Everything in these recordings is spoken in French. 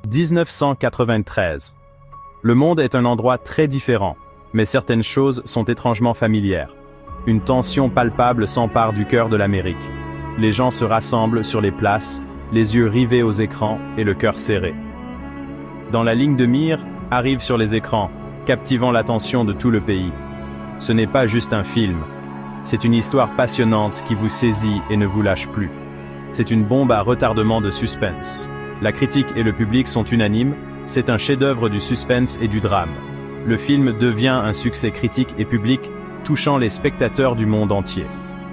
1993. Le monde est un endroit très différent, mais certaines choses sont étrangement familières. Une tension palpable s'empare du cœur de l'Amérique. Les gens se rassemblent sur les places, les yeux rivés aux écrans et le cœur serré. Dans la ligne de mire arrive sur les écrans, captivant l'attention de tout le pays. Ce n'est pas juste un film. C'est une histoire passionnante qui vous saisit et ne vous lâche plus. C'est une bombe à retardement de suspense. La critique et le public sont unanimes, c'est un chef-d'œuvre du suspense et du drame. Le film devient un succès critique et public, touchant les spectateurs du monde entier.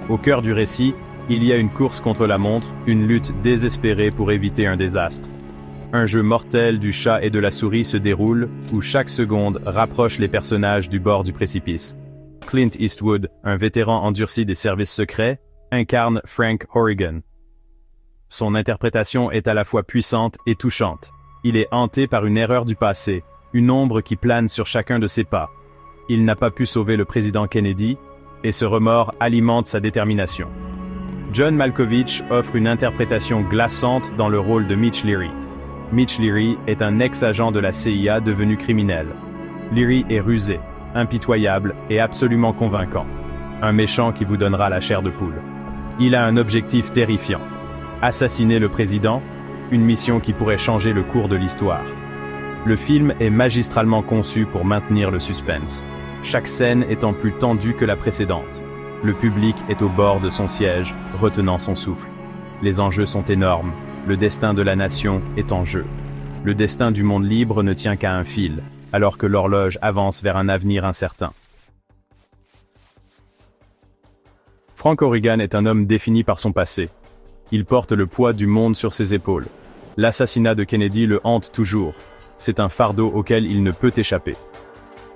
Au cœur du récit, il y a une course contre la montre, une lutte désespérée pour éviter un désastre. Un jeu mortel du chat et de la souris se déroule, où chaque seconde rapproche les personnages du bord du précipice. Clint Eastwood, un vétéran endurci des services secrets, incarne Frank Horrigan. Son interprétation est à la fois puissante et touchante. Il est hanté par une erreur du passé, une ombre qui plane sur chacun de ses pas. Il n'a pas pu sauver le président Kennedy, et ce remords alimente sa détermination. John Malkovich offre une interprétation glaçante dans le rôle de Mitch Leary. Mitch Leary est un ex-agent de la CIA devenu criminel. Leary est rusé, impitoyable et absolument convaincant. Un méchant qui vous donnera la chair de poule. Il a un objectif terrifiant. Assassiner le président, une mission qui pourrait changer le cours de l'histoire. Le film est magistralement conçu pour maintenir le suspense. Chaque scène étant plus tendue que la précédente. Le public est au bord de son siège, retenant son souffle. Les enjeux sont énormes. Le destin de la nation est en jeu. Le destin du monde libre ne tient qu'à un fil, alors que l'horloge avance vers un avenir incertain. Frank Horrigan est un homme défini par son passé. Il porte le poids du monde sur ses épaules. L'assassinat de Kennedy le hante toujours. C'est un fardeau auquel il ne peut échapper.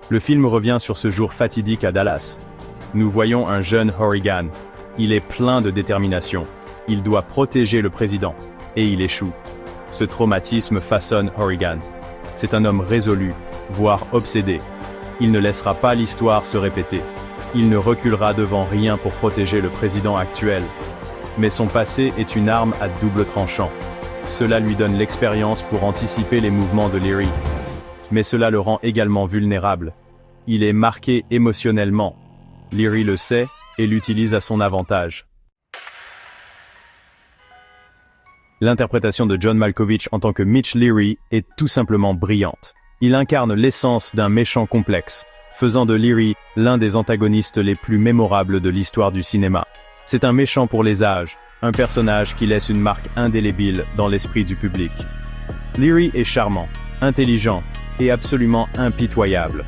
Le film revient sur ce jour fatidique à Dallas. Nous voyons un jeune Horrigan. Il est plein de détermination. Il doit protéger le président. Et il échoue. Ce traumatisme façonne Horrigan. C'est un homme résolu, voire obsédé. Il ne laissera pas l'histoire se répéter. Il ne reculera devant rien pour protéger le président actuel. Mais son passé est une arme à double tranchant. Cela lui donne l'expérience pour anticiper les mouvements de Leary. Mais cela le rend également vulnérable. Il est marqué émotionnellement. Leary le sait et l'utilise à son avantage. L'interprétation de John Malkovich en tant que Mitch Leary est tout simplement brillante. Il incarne l'essence d'un méchant complexe, faisant de Leary l'un des antagonistes les plus mémorables de l'histoire du cinéma. C'est un méchant pour les âges, un personnage qui laisse une marque indélébile dans l'esprit du public. Leary est charmant, intelligent et absolument impitoyable.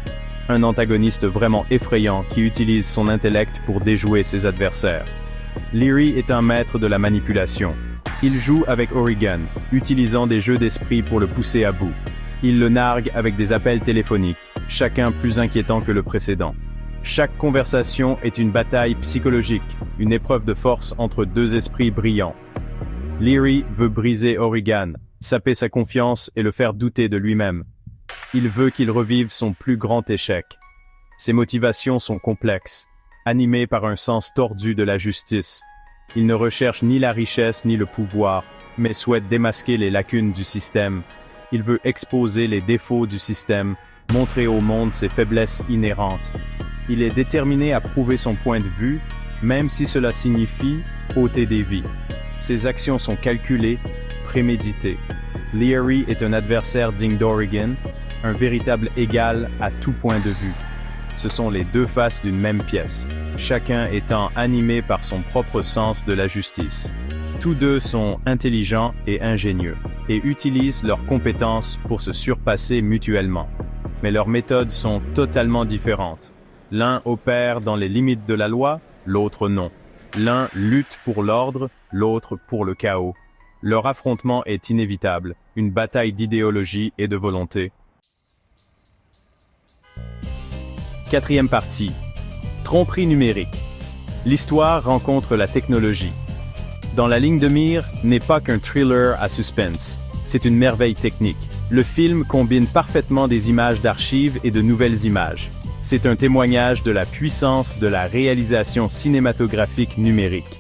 Un antagoniste vraiment effrayant qui utilise son intellect pour déjouer ses adversaires. Leary est un maître de la manipulation. Il joue avec Horrigan, utilisant des jeux d'esprit pour le pousser à bout. Il le nargue avec des appels téléphoniques, chacun plus inquiétant que le précédent. Chaque conversation est une bataille psychologique, une épreuve de force entre deux esprits brillants. Leary veut briser Horrigan, saper sa confiance et le faire douter de lui-même. Il veut qu'il revive son plus grand échec. Ses motivations sont complexes, animées par un sens tordu de la justice. Il ne recherche ni la richesse ni le pouvoir, mais souhaite démasquer les lacunes du système. Il veut exposer les défauts du système, montrer au monde ses faiblesses inhérentes. Il est déterminé à prouver son point de vue, même si cela signifie ôter des vies. Ses actions sont calculées, préméditées. Leary est un adversaire digne d'Horrigan, un véritable égal à tout point de vue. Ce sont les deux faces d'une même pièce, chacun étant animé par son propre sens de la justice. Tous deux sont intelligents et ingénieux, et utilisent leurs compétences pour se surpasser mutuellement. Mais leurs méthodes sont totalement différentes. L'un opère dans les limites de la loi, l'autre non. L'un lutte pour l'ordre, l'autre pour le chaos. Leur affrontement est inévitable, une bataille d'idéologie et de volonté. Quatrième partie. Tromperie numérique. L'histoire rencontre la technologie. Dans la ligne de mire n'est pas qu'un thriller à suspense. C'est une merveille technique. Le film combine parfaitement des images d'archives et de nouvelles images. C'est un témoignage de la puissance de la réalisation cinématographique numérique.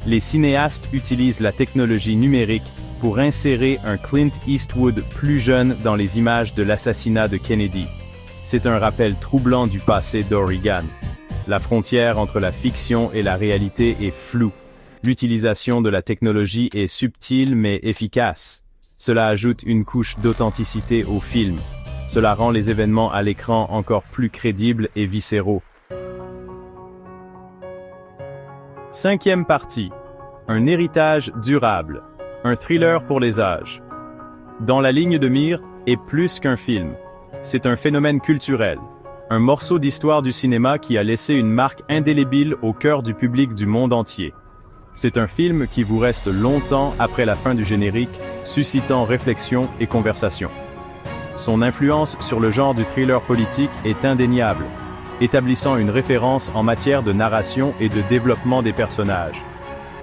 Les cinéastes utilisent la technologie numérique pour insérer un Clint Eastwood plus jeune dans les images de l'assassinat de Kennedy. C'est un rappel troublant du passé d'Oregon. La frontière entre la fiction et la réalité est floue. L'utilisation de la technologie est subtile mais efficace. Cela ajoute une couche d'authenticité au film. Cela rend les événements à l'écran encore plus crédibles et viscéraux. Cinquième partie. Un héritage durable. Un thriller pour les âges. Dans la ligne de mire est plus qu'un film. C'est un phénomène culturel. Un morceau d'histoire du cinéma qui a laissé une marque indélébile au cœur du public du monde entier. C'est un film qui vous reste longtemps après la fin du générique, suscitant réflexion et conversation. Son influence sur le genre du thriller politique est indéniable, établissant une référence en matière de narration et de développement des personnages.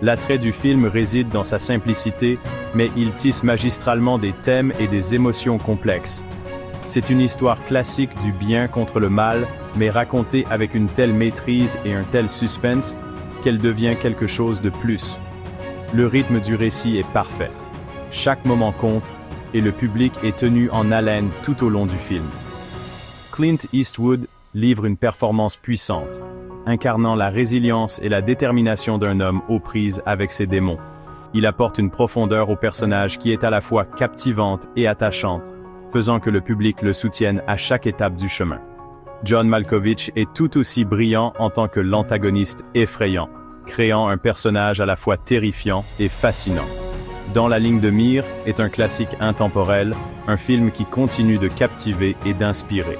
L'attrait du film réside dans sa simplicité, mais il tisse magistralement des thèmes et des émotions complexes. C'est une histoire classique du bien contre le mal, mais racontée avec une telle maîtrise et un tel suspense qu'elle devient quelque chose de plus. Le rythme du récit est parfait. Chaque moment compte, et le public est tenu en haleine tout au long du film. Clint Eastwood livre une performance puissante, incarnant la résilience et la détermination d'un homme aux prises avec ses démons. Il apporte une profondeur au personnage qui est à la fois captivante et attachante, faisant que le public le soutienne à chaque étape du chemin. John Malkovich est tout aussi brillant en tant que l'antagoniste effrayant, créant un personnage à la fois terrifiant et fascinant. Dans la ligne de mire est un classique intemporel, un film qui continue de captiver et d'inspirer.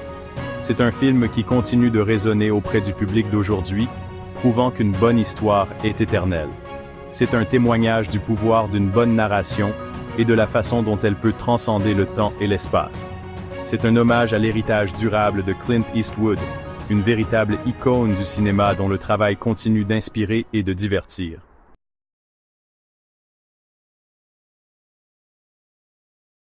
C'est un film qui continue de résonner auprès du public d'aujourd'hui, prouvant qu'une bonne histoire est éternelle. C'est un témoignage du pouvoir d'une bonne narration et de la façon dont elle peut transcender le temps et l'espace. C'est un hommage à l'héritage durable de Clint Eastwood, une véritable icône du cinéma dont le travail continue d'inspirer et de divertir.